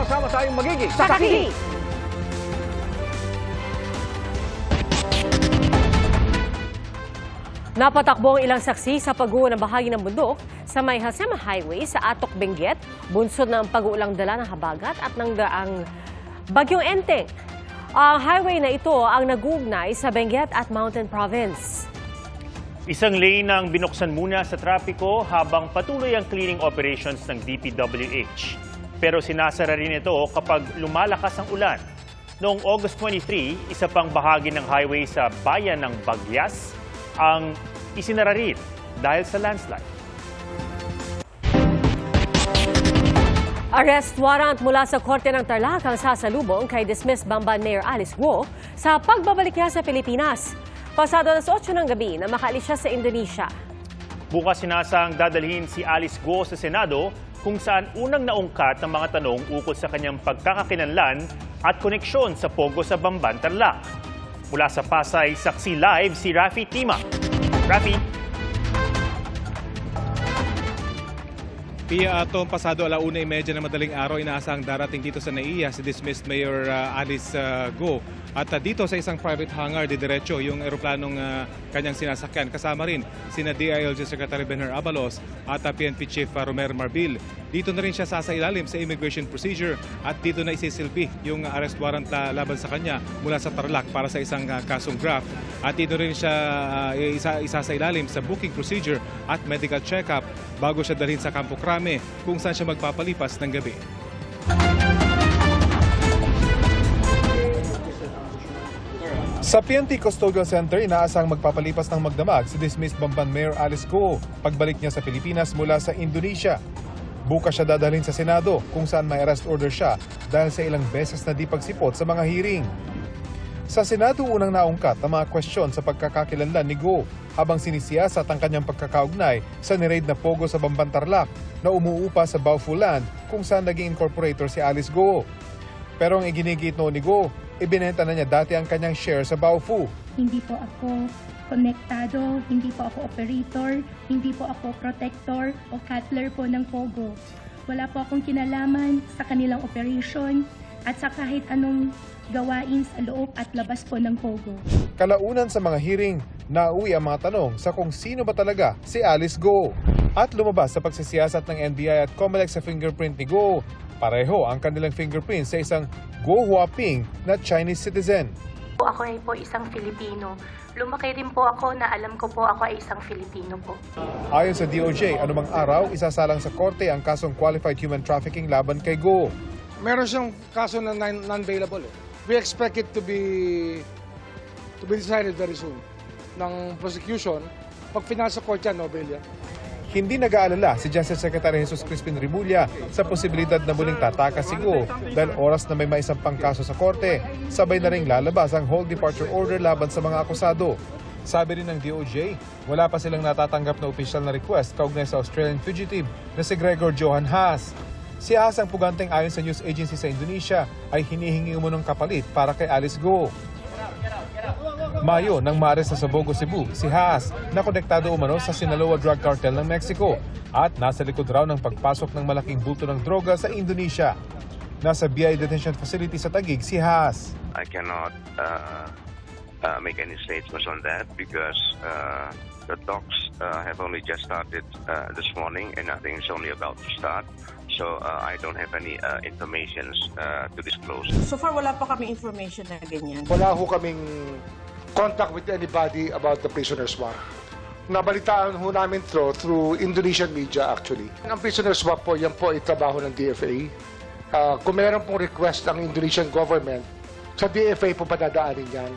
Sama-sama tayong magiging saksi! Napatakbo ang ilang saksi sa pag-uho ng bahagi ng bundok sa may Halsema Highway sa Atok, Benguet, bunsod ng pag-uulang dala ng habagat at ng Bagyong Enteng. Ang highway na ito ang nag-uugnay sa Benguet at Mountain Province. Isang lane ang binuksan muna sa trapiko habang patuloy ang cleaning operations ng DPWH. Pero sinasara rin ito kapag lumalakas ang ulan. Noong August 23, isa pang bahagi ng highway sa bayan ng Bagyas ang isinara rin dahil sa landslide. Arrest warrant mula sa Korte ng Tarlac ang sasalubong kay dismissed Bamban Mayor Alice Guo sa pagbabalik niya sa Pilipinas. Pasado alas 8 ng gabi na makaalis siya sa Indonesia. Bukas sinasang dadalhin si Alice Guo sa Senado kung saan unang naungkat ng mga tanong ukol sa kanyang pagkakakilanlan at koneksyon sa Pogo sa Bamban, Tarlac. Mula sa Pasay, saksi live si Rafi Tima. Rafi? Pia, Atom, pasado 1:30 na madaling araw, inaasahang darating dito sa NAIA si dismissed Mayor Alice Guo. At dito sa isang private hangar, diretso yung eroplanong kanyang sinasakyan. Kasama rin sina DILG Secretary Benher Abalos at PNP Chief Romer Marbil. Dito na rin siya sasailalim sa immigration procedure at dito na isisilbi yung arrest warrant laban sa kanya mula sa Tarlac para sa isang kasong graft. At dito rin siya isasailalim sa booking procedure at medical check-up bago siya dalhin sa Campo Crame kung saan siya magpapalipas ng gabi. Sa PNP Custodial Center, inaasang magpapalipas ng magdamag si dismissed Bamban Mayor Alice Guo pagbalik niya sa Pilipinas mula sa Indonesia. Bukas siya dadalhin sa Senado kung saan may arrest order siya dahil sa ilang beses na di pagsipot sa mga hearing. Sa Senado, unang naungkat ang mga kwestiyon sa pagkakakilanlan ni Guo habang sinisiyasat ang kanyang pagkakaugnay sa niraid na Pogo sa Bamban, Tarlac na umuupa sa Baofu Land kung saan naging incorporator si Alice Guo. Pero ang iginigit noon ni Guo, ibinenta na niya dati ang kanyang share sa Baofu. Hindi po ako konektado, hindi po ako operator, hindi po ako protector o cutler po ng Pogo. Wala po akong kinalaman sa kanilang operation at sa kahit anong gawain sa loob at labas po ng Pogo. Kalaunan sa mga hearing, nauwi ang mga tanong sa kung sino ba talaga si Alice Guo. At lumabas sa pagsisiyasat ng NBI at COMELEC sa fingerprint ni Guo. Pareho ang kanilang fingerprint sa isang Guo Huaping na Chinese citizen. Ako ay po isang Filipino. Lumaki rin po ako na alam ko po ako ay isang Filipino po. Ayon sa DOJ, anumang araw isasalang sa korte ang kasong qualified human trafficking laban kay Guo. Meron siyang kaso na non-bailable. We expect it to be decided very soon ng prosecution. Pag pinasa court yan, no bail yan. Hindi nag-aalala si Justice Secretary Jesus Crispin Remulla sa posibilidad na muling tatakas si Guo dahil oras na may maisampang kaso sa korte, sabay na ring lalabas ang hold departure order laban sa mga akusado. Sabi rin ng DOJ, wala pa silang natatanggap na opisyal na request kaugnay sa Australian fugitive na si Gregor Johan Haas. Si Haas ang puganteng ayon sa news agency sa Indonesia ay hinihingi umunong kapalit para kay Alice Guo. Mayo nang maaresto sa Bogo, Cebu, si Haas na konektado umano sa Sinaloa Drug Cartel ng Mexico at nasa likod raw ng pagpasok ng malaking bulto ng droga sa Indonesia. Nasa BI detention facility sa Taguig si Haas. I cannot make any statements on that because the talks have only just started this morning and I think it's only about to start. So I don't have any information to disclose. So far, wala pa kami information na ganyan. Wala ho kaming contact with anybody about the prisoner swap. Nabalitaan ho namin through Indonesian media actually. Ang prisoner swap po, yan po ay trabaho ng DFA. Kung meron pong request ang Indonesian government, sa DFA po padadaanin yan.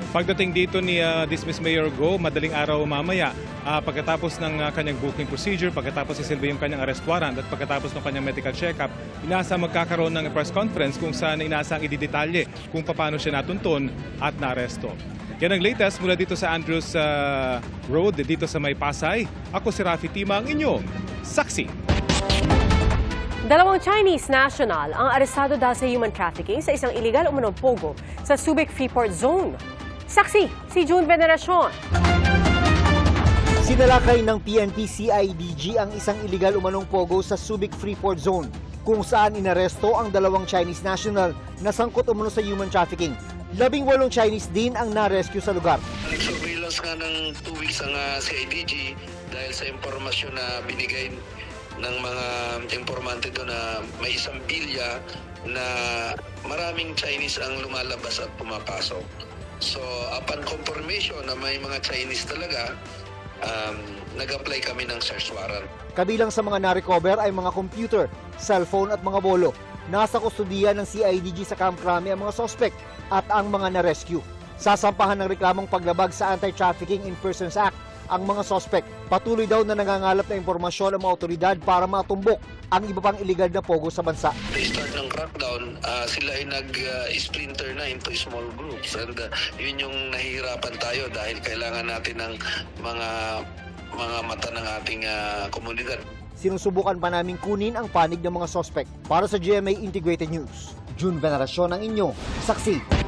Pagdating dito ni dismissed Mayor Guo, madaling araw mamaya, pagkatapos ng kanyang booking procedure, pagkatapos isilbi yung kanyang arrest warrant at pagkatapos ng kanyang medical check-up, inaasa magkakaroon ng press conference kung saan inaasang ididetalye kung paano siya natuntun at naaresto. Yan ang latest mula dito sa Andrews Road, dito sa May Pasay. Ako si Rafi Tima, ang inyong saksi. Dalawang Chinese national ang arestado dahil sa human trafficking sa isang illegal umunong Pogo sa Subic Freeport Zone. Saksi, si June Veneracion. Sinalakay ng PNP-CIDG ang isang illegal umanong pogo sa Subic Freeport Zone, kung saan inaresto ang 2 Chinese national na sangkot umano sa human trafficking. 18 Chinese din ang na-rescue sa lugar. Nag-surveillance nga ng 2 weeks ang CIDG dahil sa impormasyon na binigay ng mga informante doon na may isang bilya na maraming Chinese ang lumalabas at pumapasok. So, upon confirmation na may mga Chinese talaga, nag-apply kami ng search warrant. Kabilang sa mga na-recover ay mga computer, cellphone at mga bolo. Nasa kustudiya ng CIDG sa Camp Crame ang mga suspect at ang mga na-rescue. Sasampahan ng reklamong paglabag sa Anti-Trafficking in Persons Act ang mga suspect. Patuloy daw na nangangalap na impormasyon ang mga otoridad para matumbok ang iba pang illegal na pogo sa bansa. They start ng crackdown, sila ay nag-splinter na into small groups and yun yung nahihirapan tayo dahil kailangan natin ng mga mata ng ating komunidad. Sinusubukan pa naming kunin ang panig ng mga suspect. Para sa GMA Integrated News, June Veneracion ang inyong saksi.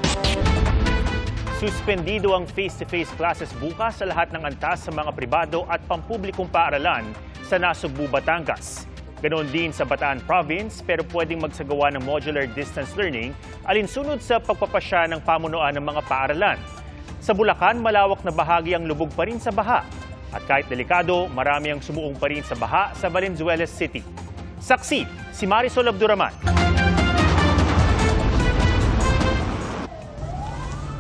Suspendido ang face-to-face classes bukas sa lahat ng antas sa mga pribado at pampublikong paaralan sa Nasugbu, Batangas. Ganoon din sa Bataan Province pero pwedeng magsagawa ng modular distance learning alinsunod sa pagpapasya ng pamunuan ng mga paaralan. Sa Bulacan, malawak na bahagi ang lubog pa rin sa baha. At kahit delikado, marami ang sumuong pa rin sa baha sa Valenzuela City. Saksi, si Marisol Abduraman.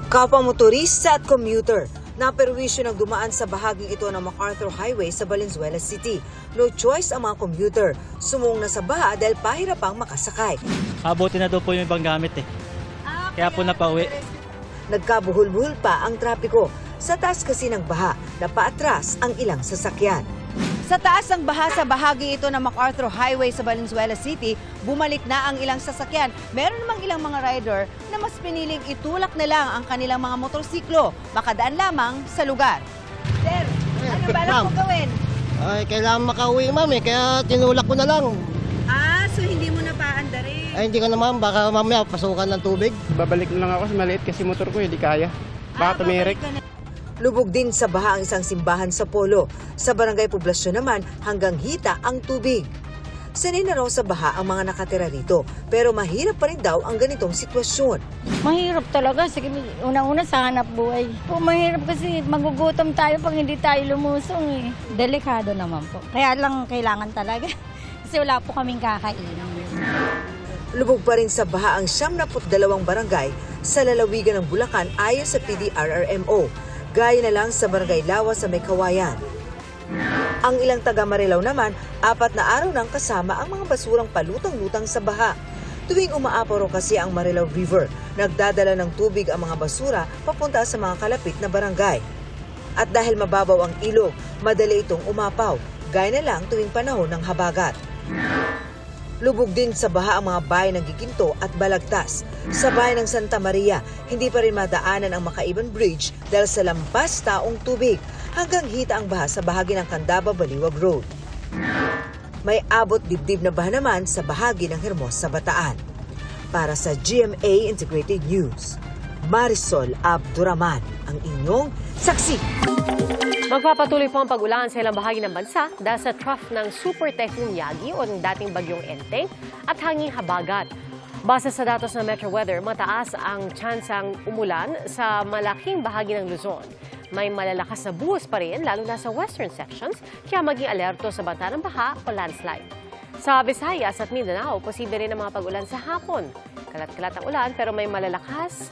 Kapwa motorista at commuter, naperwisyo ng dumaan sa bahaging ito ng MacArthur Highway sa Valenzuela City. No choice ang mga commuter. Sumuong na sa baha dahil pahirapang makasakay. Abuti na daw po yung ibang gamit Kaya po napauwi. Nagkabuhol-buhol pa ang trapiko. Sa taas kasi ng baha, napaatras ang ilang sasakyan. Sa taas ng baha sa bahagi ito ng MacArthur Highway sa Valenzuela City, bumalik na ang ilang sasakyan. Meron namang ilang mga rider na mas piniling itulak na lang ang kanilang mga motorsiklo, makadaan lamang sa lugar. Sir, ano balak mo gawin? Ay, kailangan makauwi, ma'am, kaya tinulak ko na lang. So hindi mo na paandarin? Ay, hindi ka naman, baka mamaya pasukan ng tubig. Babalik na lang ako sa maliit kasi motor ko, hindi kaya. Baka tumirik. Lubog din sa baha ang isang simbahan sa Polo. Sa barangay Poblasyon naman, hanggang hita ang tubig. Sanay na raw sa baha ang mga nakatira rito, pero mahirap pa rin daw ang ganitong sitwasyon. Mahirap talaga. Sige, unang-una sa hanap buhay. Mahirap kasi magugutom tayo pag hindi tayo lumusong Delikado naman po. Kaya lang kailangan talaga. Kasi wala po kaming kakainin. Lubog pa rin sa baha ang 72 barangay sa lalawigan ng Bulacan ayon sa PDRRMO. Gaya na lang sa Barangay Lawa sa May Kawayan. Ang ilang taga Marilao naman, 4 na araw nang kasama ang mga basurang palutang-lutang sa baha. Tuwing umaaparo kasi ang Marilao River, nagdadala ng tubig ang mga basura papunta sa mga kalapit na barangay. At dahil mababaw ang ilog, madali itong umapaw, gaya na lang tuwing panahon ng habagat. Lubog din sa baha ang mga bayan ng Giginto at Balagtas. Sa bayan ng Santa Maria, hindi pa rin madaanan ang Makaiban Bridge dahil sa lampas taong tubig. Hanggang hita ang baha sa bahagi ng Candaba-Baliwag Road. May abot dibdib na baha naman sa bahagi ng Hermosa, Bataan. Para sa GMA Integrated News, Marisol Abduraman, ang inyong saksi. Magpapatuloy po ang pag-ulan sa ilang bahagi ng bansa dahil sa trough ng Super Typhoon Yagi o ng dating bagyong Enteng at hanging habagat. Base sa datos ng Metro Weather, mataas ang tsansang umulan sa malaking bahagi ng Luzon. May malalakas na buhos pa rin, lalo na sa western sections, kaya maging alerto sa banta ng baha o landslide. Sa Visayas at Mindanao, posible rin ang mga pag-ulan sa hapon. Kalat-kalat ang ulan pero may malalakas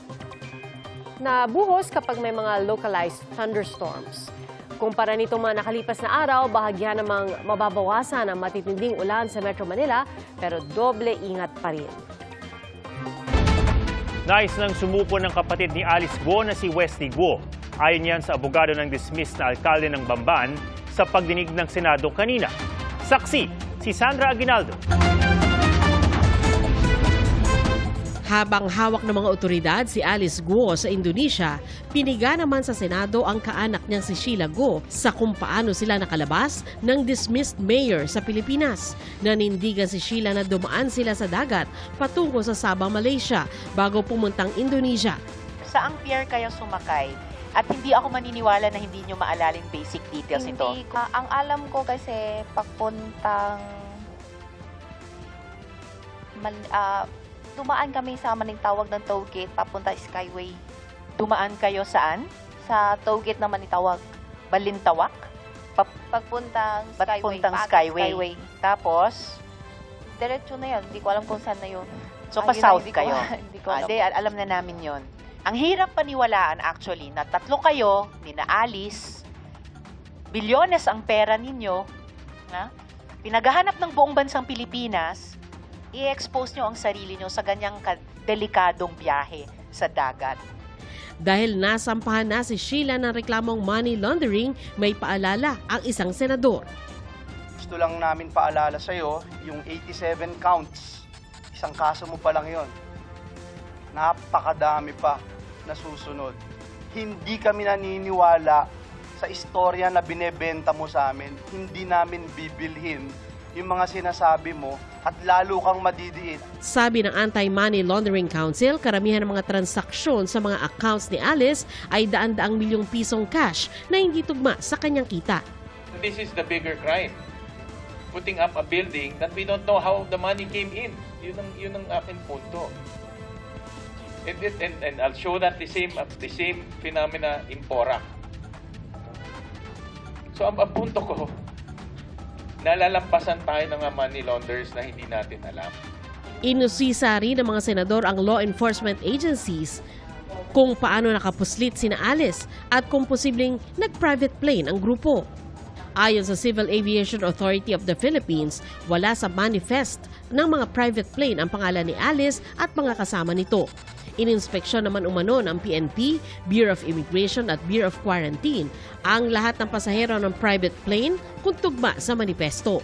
na buhos kapag may mga localized thunderstorms. Kumpara nitong mga nakalipas na araw, bahagyan namang mababawasan ang matitinding ulan sa Metro Manila, pero doble ingat pa rin. Nais nang sumuko ng kapatid ni Alice Guo na si Wesley Guo. Ayon yan sa abogado ng dismissed na alkalde ng Bamban sa pagdinig ng Senado kanina. Saksi, si Sandra Aguinaldo. Habang hawak ng mga otoridad si Alice Guo sa Indonesia, piniga naman sa Senado ang kaanak niyang si Sheila Guo sa kung paano sila nakalabas ng dismissed mayor sa Pilipinas. Nanindigan si Sheila na dumaan sila sa dagat patungo sa Sabah, Malaysia bago pumuntang Indonesia. Saang pier kayo sumakay At hindi ako maniniwala na hindi nyo maalala yung basic details nito. Ang alam ko kasi papuntang dumaan kami sa Manitawag ng toll gate papunta Skyway. Dumaan kayo saan? Sa toll gate ng Manitawag. Balintawak? Pagpuntang Skyway. Tapos? Diretso na yun. Hindi ko alam kung saan na yun. So, pa-south kayo? Hindi ko alam. Alam na namin yon. Ang hirap paniwalaan actually na tatlo kayo, nina Alice, bilyones ang pera ninyo, pinaghahanap ng buong bansang Pilipinas, i-expose nyo ang sarili nyo sa ganyang delikadong biyahe sa dagat. Dahil nasampahan na si Sheila ng reklamong money laundering, may paalala ang isang senador. Gusto lang namin paalala sa'yo, yung 87 counts, isang kaso mo pa lang yon. Napakadami pa na susunod. Hindi kami naniniwala sa istorya na binebenta mo sa amin. Hindi namin bibilhin yung mga sinasabi mo at lalo kang madidiin. Sabi ng Anti-Money Laundering Council, karamihan ng mga transaksyon sa mga accounts ni Alice ay daan-daang milyong pisong cash na hindi tugma sa kanyang kita. This is the bigger crime. Putting up a building that we don't know how the money came in. Yun ang aking punto. And I'll show that the same phenomena in Porac. So ang punto ko, nalalampasan tayo ng money launderers na hindi natin alam. Inusisa rin ng mga senador ang law enforcement agencies kung paano nakapuslit sina Alice at kung posibleng nag-private plane ang grupo. Ayon sa Civil Aviation Authority of the Philippines, wala sa manifest ng mga private plane ang pangalan ni Alice at mga kasama nito. Ininspeksyon naman umano ng PNP, Bureau of Immigration at Bureau of Quarantine ang lahat ng pasahero ng private plane kung tugma sa manifesto.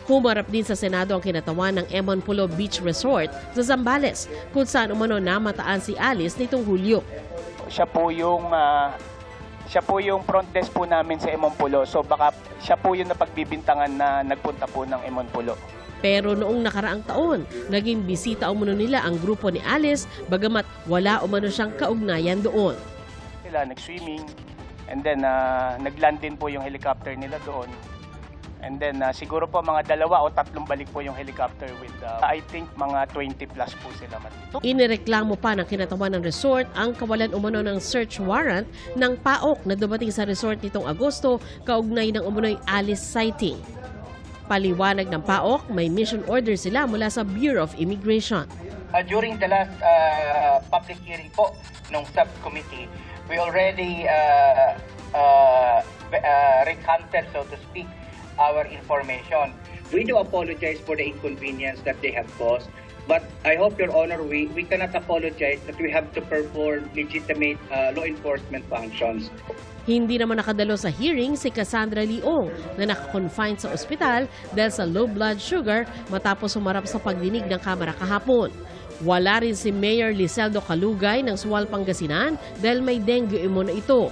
Humarap din sa Senado ang kinatawan ng Emon Pulo Beach Resort sa Zambales kung saan umano namataan si Alice nitong Hulyo. Siya po yung front desk po namin sa Emon Pulo. So baka siya po yung napagbibintangan na nagpunta po ng Emon Pulo. Pero noong nakaraang taon, naging bisita umano nila ang grupo ni Alice bagamat wala umano siyang kaugnayan doon. Sila nag-swimming and then nag-land din po yung helicopter nila doon. And then siguro po mga 2 o 3 balik po yung helicopter with I think mga 20 plus po sila. Inireklamo pa ng kinatawan ng resort ang kawalan umano ng search warrant ng PAOK na dumating sa resort nitong Agosto kaugnay ng umano'y Alice sighting. Paliwanag ng PAOK, may mission order sila mula sa Bureau of Immigration. During the last public hearing po ng subcommittee, we already recanted, so to speak, our information. We do apologize for the inconvenience that they have caused, but I hope, Your Honor, we cannot apologize that we have to perform legitimate law enforcement functions. Hindi naman nakadalo sa hearing si Cassandra Leong na nakakonfine sa ospital dahil sa low blood sugar matapos sumarap sa pagdinig ng Kamara kahapon. Wala rin si Mayor Liseldo Calugay ng Sual, Pangasinan dahil may dengue umano ito.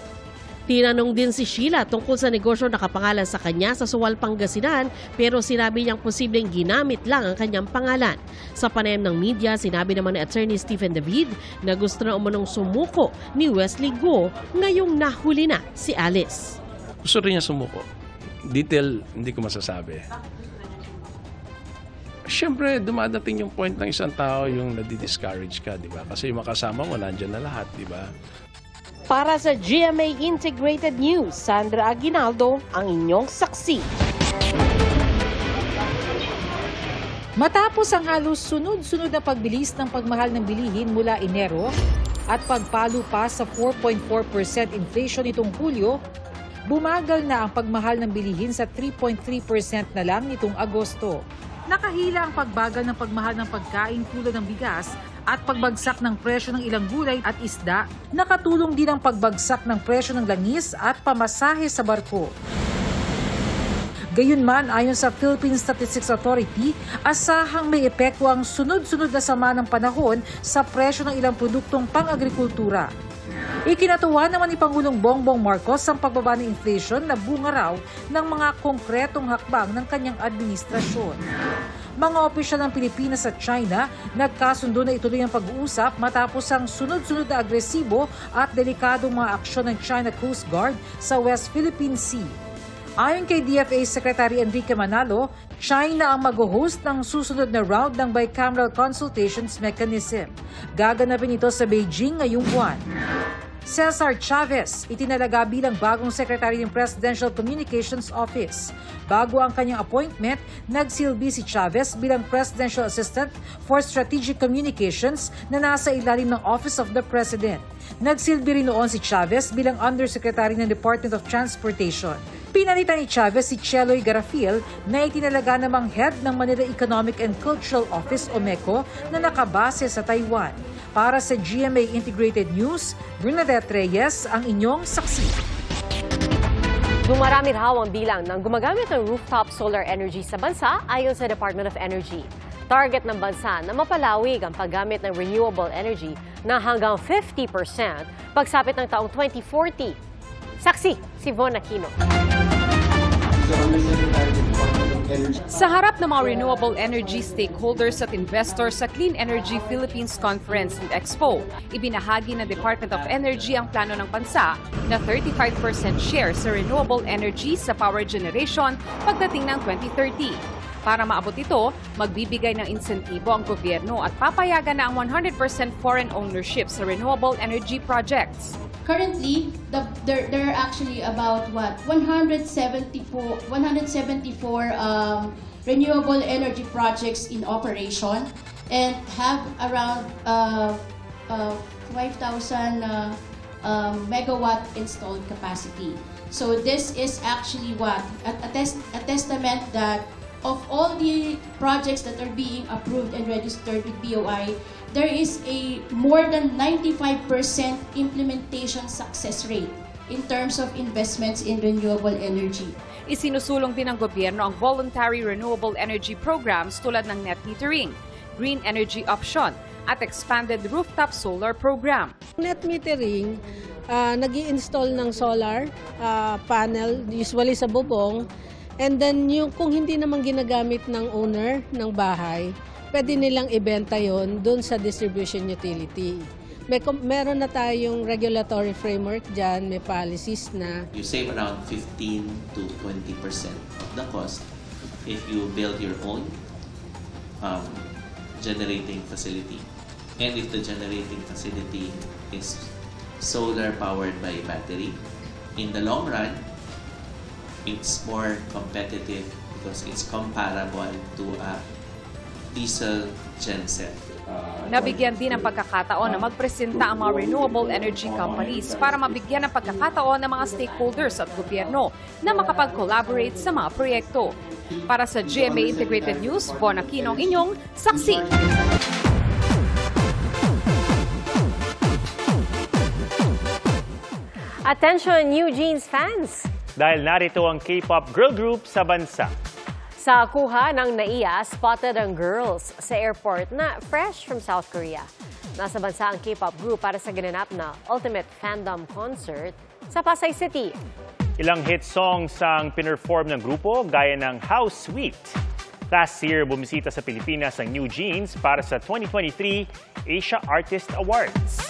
Tinanong din si Sheila tungkol sa negosyo na nakapangalan sa kanya sa Sual, Pangasinan pero sinabi niyang posibleng ginamit lang ang kanyang pangalan. Sa panayam ng media, sinabi naman ni Attorney Stephen David na gusto na umunong sumuko ni Wesley Go ngayong nahuli na si Alice. Gusto rin niya sumuko. Detail, hindi ko masasabi. Siyempre, dumadating yung point ng isang tao yung nadi-discourage ka, di ba? Kasi yung makasama mo, nandyan na lahat, di ba? Para sa GMA Integrated News, Sandra Aguinaldo, ang inyong saksi. Matapos ang halos sunod-sunod na pagbilis ng pagmahal ng bilihin mula Enero at pagpalo pa sa 4.4% inflation nitong Hulyo, bumagal na ang pagmahal ng bilihin sa 3.3% na lang nitong Agosto. Nakahila ang pagbagal ng pagmahal ng pagkain tulad ng bigas at pagbagsak ng presyo ng ilang gulay at isda, nakatulong din ang pagbagsak ng presyo ng langis at pamasahe sa barko. Gayunman, ayon sa Philippine Statistics Authority, asahang may epekto ang sunod-sunod na sama ng panahon sa presyo ng ilang produktong pang-agrikultura. Ikinatuwa naman ni Pangulong Bongbong Marcos ang pagbaba ng inflation na bunga raw ng mga konkretong hakbang ng kanyang administrasyon. Mga opisyal ng Pilipinas at China nagkasundo na ituloy ang pag-uusap matapos ang sunod-sunod na agresibo at delikadong mga aksyon ng China Coast Guard sa West Philippine Sea. Ayon kay DFA Secretary Enrique Manalo, China ang mag-host ng susunod na round ng bicameral consultations mechanism. Gaganapin ito sa Beijing ngayong buwan. Cesar Chavez itinalaga bilang bagong Secretary ng Presidential Communications Office. Bago ang kanyang appointment, nagsilbi si Chavez bilang Presidential Assistant for Strategic Communications na nasa ilalim ng Office of the President. Nagsilbi rin noon si Chavez bilang Undersecretary ng Department of Transportation. Pinalitan ni Chavez si Cheloy Garafil na itinalaga namang head ng Manila Economic and Cultural Office o MECO na nakabase sa Taiwan. Para sa GMA Integrated News, Bernadette Reyes ang inyong saksi. Dumarami raw ang bilang ng gumagamit ng rooftop solar energy sa bansa ayon sa Department of Energy. Target ng bansa na mapalawig ang paggamit ng renewable energy na hanggang 50% pagsapit ng taong 2040. Saksi, si Von Aquino. Sa harap ng mga renewable energy stakeholders at investors sa Clean Energy Philippines Conference and Expo, ibinahagi ng Department of Energy ang plano ng bansa na 35% share sa renewable energy sa power generation pagdating ng 2030. Para maabot ito, magbibigay ng insentibo ang gobyerno at papayagan na ang 100% foreign ownership sa renewable energy projects. Currently, there are actually about 174 renewable energy projects in operation and have around 5,000 megawatt installed capacity. So this is actually a testament that of all the projects that are being approved and registered with BOI, there is a more than 95% implementation success rate in terms of investments in renewable energy. Isinusulong din ng gobyerno ang voluntary renewable energy programs tulad ng net metering, green energy option, at expanded rooftop solar program. Net metering, nag-i-install ng solar panel, usually sa bubong, and then kung hindi naman ginagamit ng owner ng bahay, pwede nilang ibenta yon doon sa distribution utility. Meron na tayong regulatory framework dyan, may policies na. You save around 15 to 20% of the cost if you build your own generating facility. And if the generating facility is solar powered by battery, in the long run, it's more competitive because it's comparable to a diesel genset. Nabigyan din ng pagkakataon na magpresenta ang mga renewable energy companies para mabigyan ng pagkakataon ng mga stakeholders at gobyerno na makapag-collaborate sa mga proyekto. Para sa GMA Integrated News, Von Aquino ang inyong saksi. Attention, New Jeans fans! Dahil narito ang K-pop girl group sa bansa. Sa kuha ng NAIA, spotted ang girls sa airport na fresh from South Korea. Nasa bansa ang K-pop group para sa ginanap na Ultimate Fandom Concert sa Pasay City. Ilang hit songs ang pinerform ng grupo gaya ng How Sweet. Last year, bumisita sa Pilipinas ang New Jeans para sa 2023 Asia Artist Awards.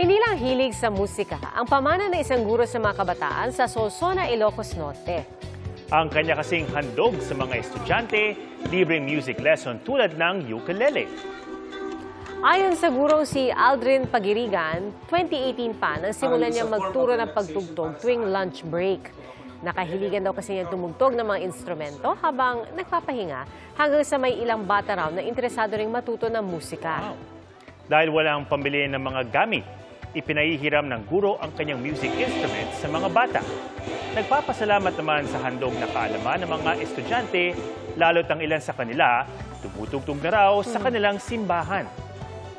Hindi lang hilig sa musika ang pamana na isang guro sa mga kabataan sa Solsona, Ilocos Norte. Ang kanya kasing handog sa mga estudyante, libreng music lesson tulad ng ukulele. Ayon sa gurong si Aldrin Pagirigan, 2018 pa nang simulan niya magturo ng pagtugtog tuwing lunch break. Nakahiligan daw kasi niyang tumugtog ng mga instrumento habang nagpapahinga hanggang sa may ilang bata raw na interesado ring matuto ng musika. Dahil walang pambili ng mga gamit, ipinahihiram ng guro ang kanyang music instruments sa mga bata. Nagpapasalamat naman sa handog na kaalaman ng mga estudyante, lalo't ang ilan sa kanila tumutugtog na raw sa kanilang simbahan.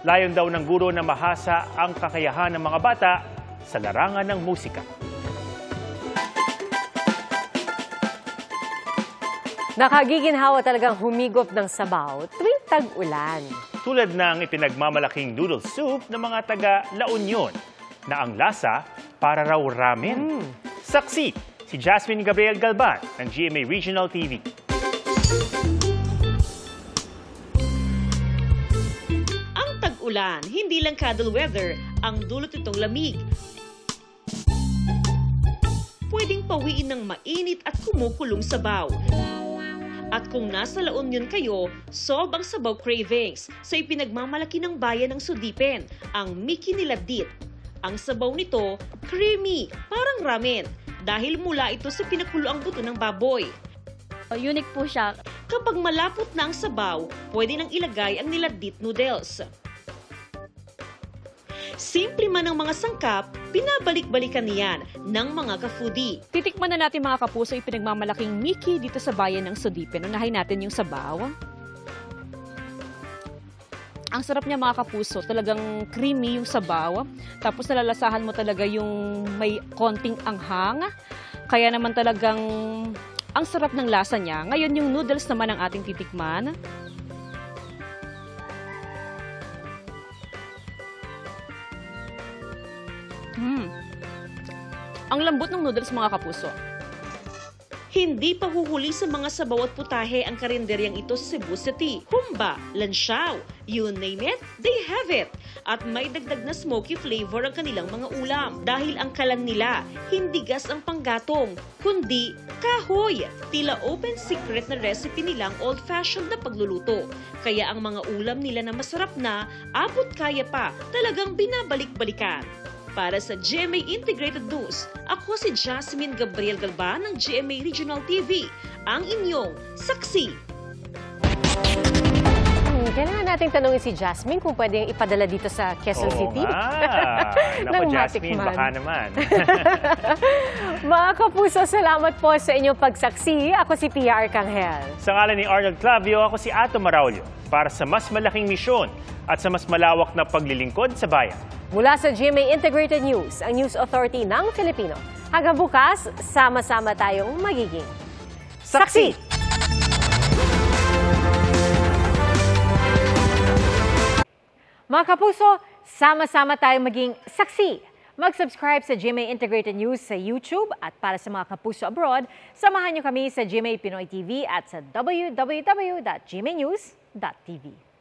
Layon daw ng guro na mahasa ang kakayahan ng mga bata sa larangan ng musika. Nakagiginhawa talagang humigop ng sabaw tuwing tag-ulan. Tulad ng ipinagmamalaking noodle soup ng mga taga La Union na ang lasa para raw ramen. Saksi si Jasmine Gabriel Galban ng GMA Regional TV. Ang tag-ulan, hindi lang cuddle weather ang dulot nitong lamig. Pwedeng pawiin ng mainit at kumukulong sabaw. At kung nasa La Union kayo, solve ang sabaw cravings sa ipinagmamalaki ng bayan ng Sudipen, ang Mickey Niladit. Ang sabaw nito, creamy, parang ramen, dahil mula ito sa pinakuloang buto ng baboy. Unique po siya. Kapag malapot na ang sabaw, pwede nang ilagay ang Niladit noodles. Simple man ang mga sangkap, pinabalik-balikan niyan ng mga ka-foodie. Titikman na natin mga kapuso yung pinagmamalaking Mickey dito sa bayan ng Sudipen. Unahin natin yung sabaw. Ang sarap niya mga kapuso, talagang creamy yung sabaw. Tapos nalalasahan mo talaga yung may konting anghang. Kaya naman talagang ang sarap ng lasa niya. Ngayon yung noodles naman ang ating titikman. Ang lambot ng noodles mga kapuso. Hindi pa huhuli sa mga sabaw at putahe ang karinderyang ito sa Cebu City. Humba, lansiaw, you name it, they have it. At may dagdag na smoky flavor ang kanilang mga ulam. Dahil ang kalan nila, hindi gas ang panggatong, kundi kahoy. Tila open secret na recipe nilang old-fashioned na pagluluto. Kaya ang mga ulam nila na masarap na, abot kaya pa, talagang binabalik-balikan. Para sa GMA Integrated News, ako si Jasmine Gabriel Galban ng GMA Regional TV, ang inyong saksi. Kailangan natin tanungin si Jasmine kung pwede ipadala dito sa Quezon City. Naku, Jasmine, baka naman. Mga kapuso, salamat po sa inyong pagsaksi. Ako si Pia Arcangel. Sa ngalan ni Arnold Clavio, ako si Ato Maraulio para sa mas malaking misyon at sa mas malawak na paglilingkod sa bayan. Mula sa GMA Integrated News, ang News Authority ng Filipino. Hanggang bukas, sama-sama tayong magiging saksi! Mga kapuso, sama-sama tayong maging saksi. Mag-subscribe sa GMA Integrated News sa YouTube at para sa mga kapuso abroad, samahan niyo kami sa GMA Pinoy TV at sa www.gmanews.tv.